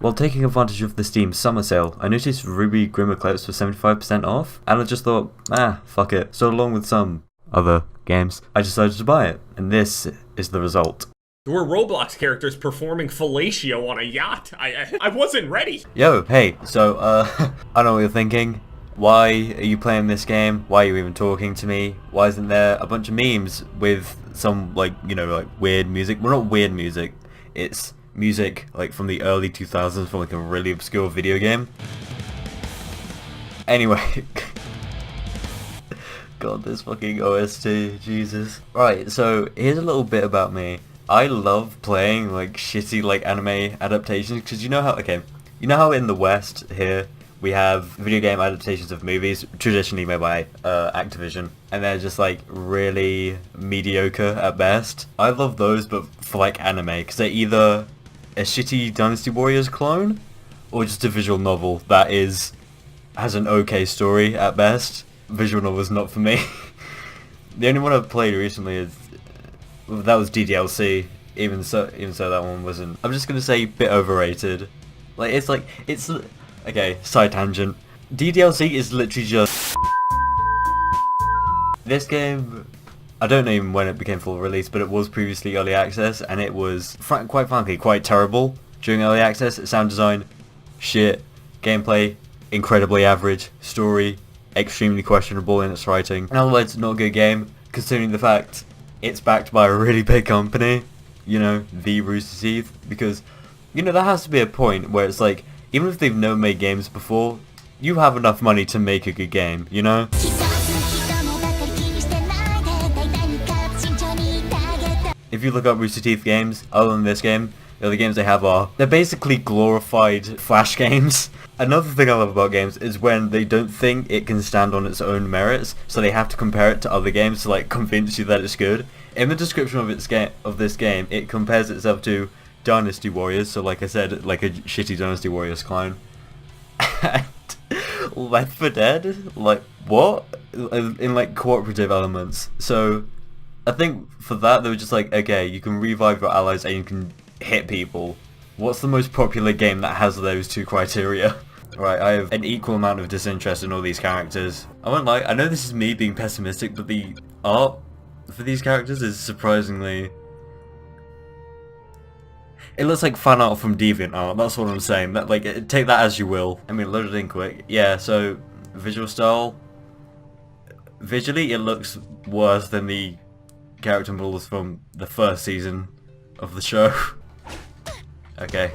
While taking advantage of the Steam summer sale, I noticed RWBY Grimm Eclipse was 75% off, and I just thought, fuck it. So along with some other games, I decided to buy it, and this is the result. There were Roblox characters performing fellatio on a yacht. I wasn't ready. Yo, hey, so, I know what you're thinking. Why are you playing this game? Why are you even talking to me? Why isn't there a bunch of memes with some, like, you know, like, weird music? Well, not weird music. It's music, like, from the early 2000s from, like, a really obscure video game. Anyway. God, this fucking OST, Jesus. Right, so, here's a little bit about me. I love playing, like, shitty, like, anime adaptations, because you know how in the West here, we have video game adaptations of movies, traditionally made by Activision, and they're just like really mediocre at best. I love those, but for like anime, because they're either a shitty Dynasty Warriors clone, or just a visual novel that has an okay story at best. Visual novel's not for me. The only one I've played recently that was DDLC. Even so that one wasn't. I'm just gonna say bit overrated. It's okay, side tangent. DDLC is literally just... This game, I don't know even when it became full release, but it was previously early access, and it was, quite frankly, quite terrible during early access. Sound design, shit. Gameplay, incredibly average. Story, extremely questionable in its writing. In other words, not a good game, considering the fact it's backed by a really big company. You know, the Rooster Teeth. Because, you know, there has to be a point where it's like, even if they've never made games before, you have enough money to make a good game, you know? If you look up Rooster Teeth games, other than this game, the other games they have they're basically glorified Flash games. Another thing I love about games is when they don't think it can stand on its own merits, so they have to compare it to other games to like convince you that it's good. In the description of this game, it compares itself to Dynasty Warriors, so like I said, like a shitty Dynasty Warriors clone. And Left 4 Dead? Like, what? In like cooperative elements. So, I think for that they were just like, okay, you can revive your allies and you can hit people. What's the most popular game that has those two criteria? Right, I have an equal amount of disinterest in all these characters. I won't lie, I know this is me being pessimistic, but the art for these characters is surprisingly... It looks like fan art from DeviantArt, that's what I'm saying. That, like, take that as you will. I mean, load it in quick. Yeah, so, visual style. Visually, it looks worse than the character models from the first season of the show. Okay.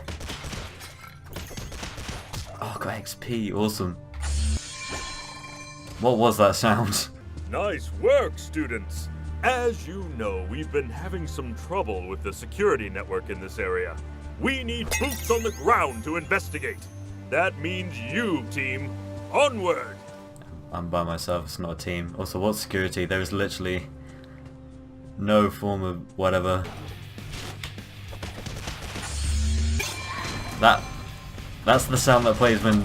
Oh, got XP, awesome. What was that sound? Nice work, students! As you know, we've been having some trouble with the security network in this area. We need boots on the ground to investigate. That means you, team. Onward! I'm by myself, it's not a team. Also, what's security? There is literally no form of whatever. That's the sound that plays when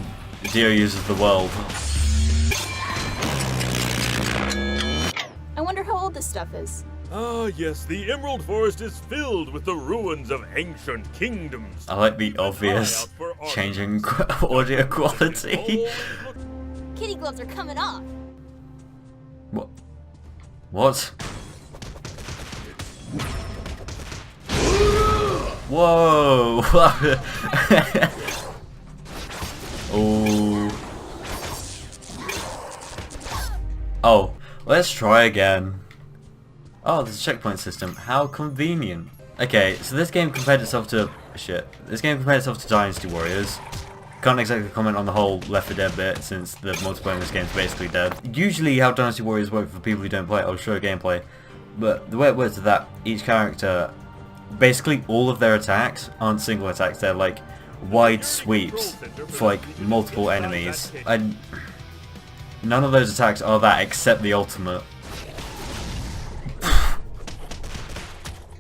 Dio uses the world. I wonder how old this stuff is. Ah, yes, the Emerald Forest is filled with the ruins of ancient kingdoms. I like the obvious changing audio quality. Kitty gloves are coming off. What? What? Whoa! Oh. Oh, let's try again. Oh, there's a checkpoint system. How convenient. Okay, so this game compared itself to... Shit. This game compared itself to Dynasty Warriors. Can't exactly comment on the whole Left 4 Dead bit, since the multiplayer in this game is basically dead. Usually how Dynasty Warriors work for people who don't play it, I'll show gameplay. But the way it works is that each character... Basically all of their attacks aren't single attacks, they're like wide sweeps for like multiple enemies. And none of those attacks are that except the ultimate.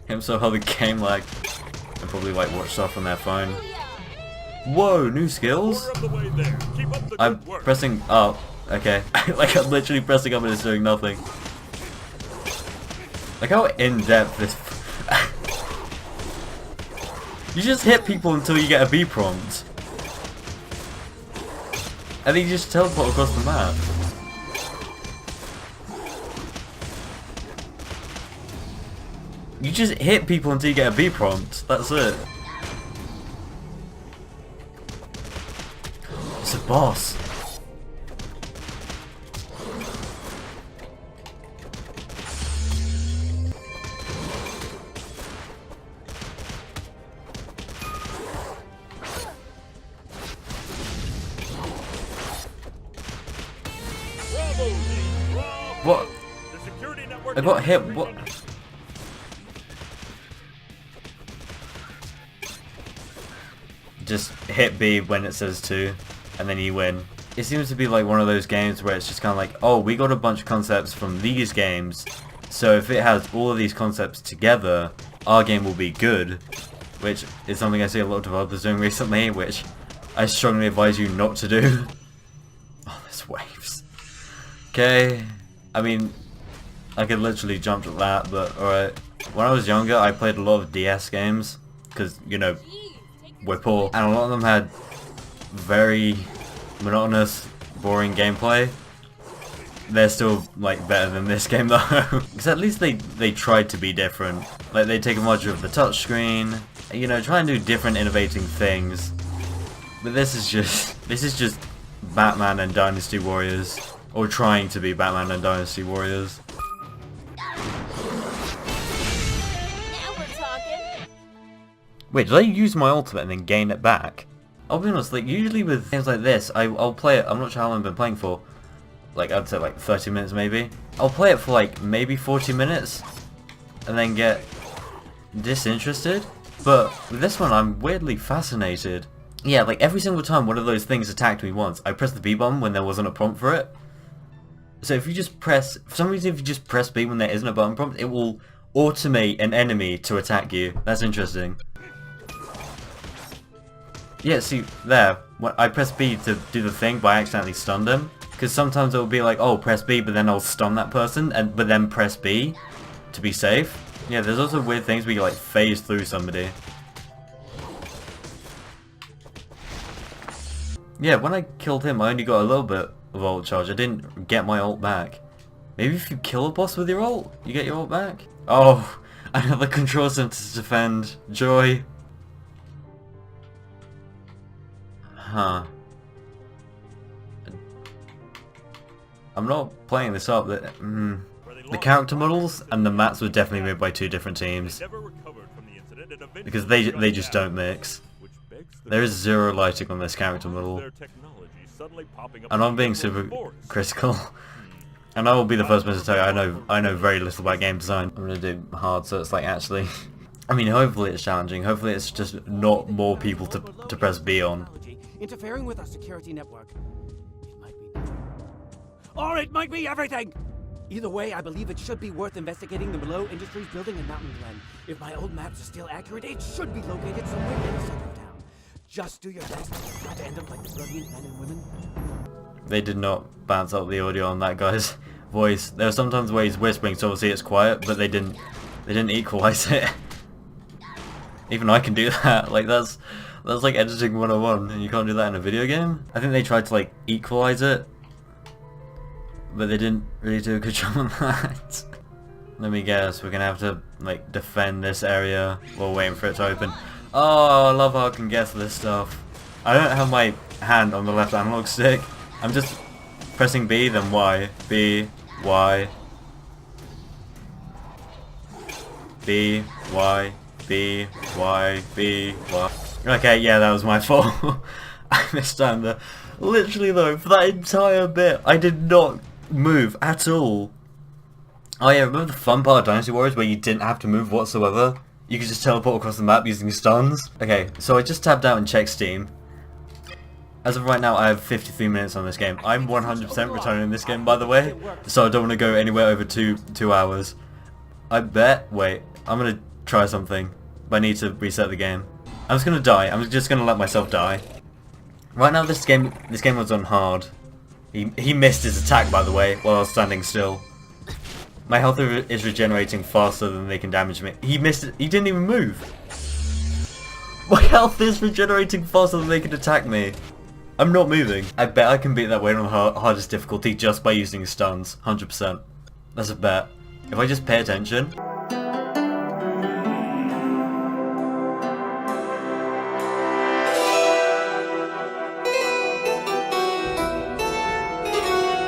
I'm so how the game like and probably like watch stuff on their phone. Whoa, new skills? I'm pressing up. Okay. Like I'm literally pressing up and it's doing nothing. Like how in depth this You just hit people until you get a B prompt. And then you just teleport across the map. You just hit people until you get a B prompt. That's it. It's a boss. What? The security network I got is hit. under What? Just hit B when it says 2, and then you win. It seems to be like one of those games where it's just kind of like, oh, we got a bunch of concepts from these games, so if it has all of these concepts together, our game will be good. Which is something I see a lot of developers doing recently, which I strongly advise you not to do. Oh, there's waves. Okay, I mean, I could literally jump at that, but alright. When I was younger, I played a lot of DS games, because, you know, we're poor, and a lot of them had very monotonous, boring gameplay. They're still, like, better than this game though, because at least they tried to be different. Like, they take advantage of the touchscreen, you know, try and do different innovating things. But this is just Batman and Dynasty Warriors, or trying to be Batman and Dynasty Warriors. Now we're talking. Wait, did I use my ultimate and then gain it back? I'll be honest, like, usually with games like this, I'll play it, I'm not sure how long I've been playing for. Like, I'd say like 30 minutes maybe. I'll play it for like maybe 40 minutes, and then get disinterested. But with this one, I'm weirdly fascinated. Yeah, like every single time one of those things attacked me once, I pressed the B button when there wasn't a prompt for it. So if you just press, for some reason if you just press B when there isn't a button prompt, it will automate an enemy to attack you. That's interesting. Yeah, see, there, when I press B to do the thing, but I accidentally stunned him. Because sometimes it will be like, oh, press B, but then I'll stun that person, but then press B to be safe. Yeah, there's also weird things where you like phase through somebody. Yeah, when I killed him, I only got a little bit of ult charge. I didn't get my ult back. Maybe if you kill a boss with your ult, you get your ult back? Oh, another control center to defend. Joy. Huh. I'm not playing this up. The character models and the maps were definitely made by two different teams. Because they just don't mix. There is zero lighting on this character model. And I'm being super critical. And I will be the first person to tell you I know very little about game design. I'm gonna do hard so it's like actually I mean hopefully it's challenging, hopefully it's just not more people to press B on. Interfering with our security network. It might be or it might be everything! Either way, I believe it should be worth investigating the Below Industries building in Mountain Glen. If my old maps are still accurate, it should be located somewhere in the center of town. Just do your best not to end up like the brilliant men and women. They did not bounce up the audio on that guy's voice. There are sometimes where he's whispering, so obviously it's quiet, but they didn't equalize it. Even I can do that. Like that's like editing 101, and you can't do that in a video game. I think they tried to like equalize it, but they didn't really do a good job on that. Let me guess, we're gonna have to like defend this area while waiting for it to open. Oh, I love how I can guess this stuff. I don't have my hand on the left analog stick. I'm just pressing B, then Y. B, Y. B, Y, B, Y, B, Y. Okay, yeah, that was my fault. I mistimed that. Literally though, for that entire bit, I did not move at all. Oh yeah, remember the fun part of Dynasty Warriors where you didn't have to move whatsoever? You could just teleport across the map using stuns? Okay, so I just tabbed out and checked Steam. As of right now, I have 53 minutes on this game. I'm 100% returning this game, by the way, so I don't want to go anywhere over two hours. I bet... Wait, I'm going to try something, but I need to reset the game. I'm just going to die. I'm just going to let myself die. Right now, this game was on hard. He missed his attack, by the way, while I was standing still. My health is regenerating faster than they can damage me. He missed it. He didn't even move. My health is regenerating faster than they can attack me. I'm not moving. I bet I can beat that weight on hardest difficulty just by using stuns. 100%. That's a bet. If I just pay attention.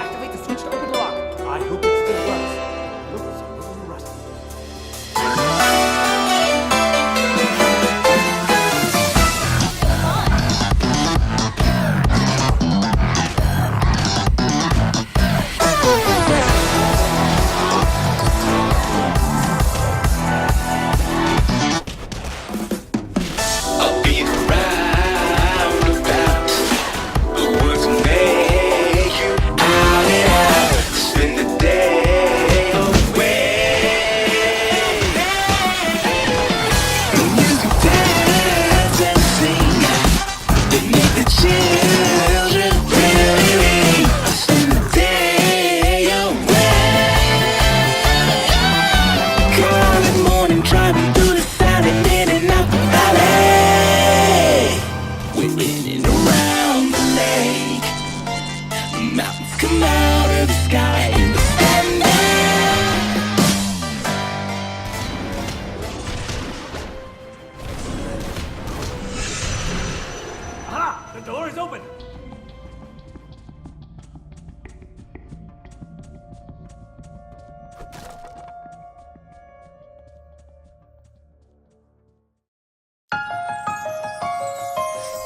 Activate the switch to open the lock. I hope it still works. It looks a little rusty. I'll be roundabout. The words will make you out and out. Spend the day away. The music dance and sing. They make the children really ring. I'll spend the day away. Calling morning, driving through the city, in and out the valley. We're in and around the lake. Mountains come out of the sky in the standing. Aha! The door is open.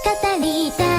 Catalita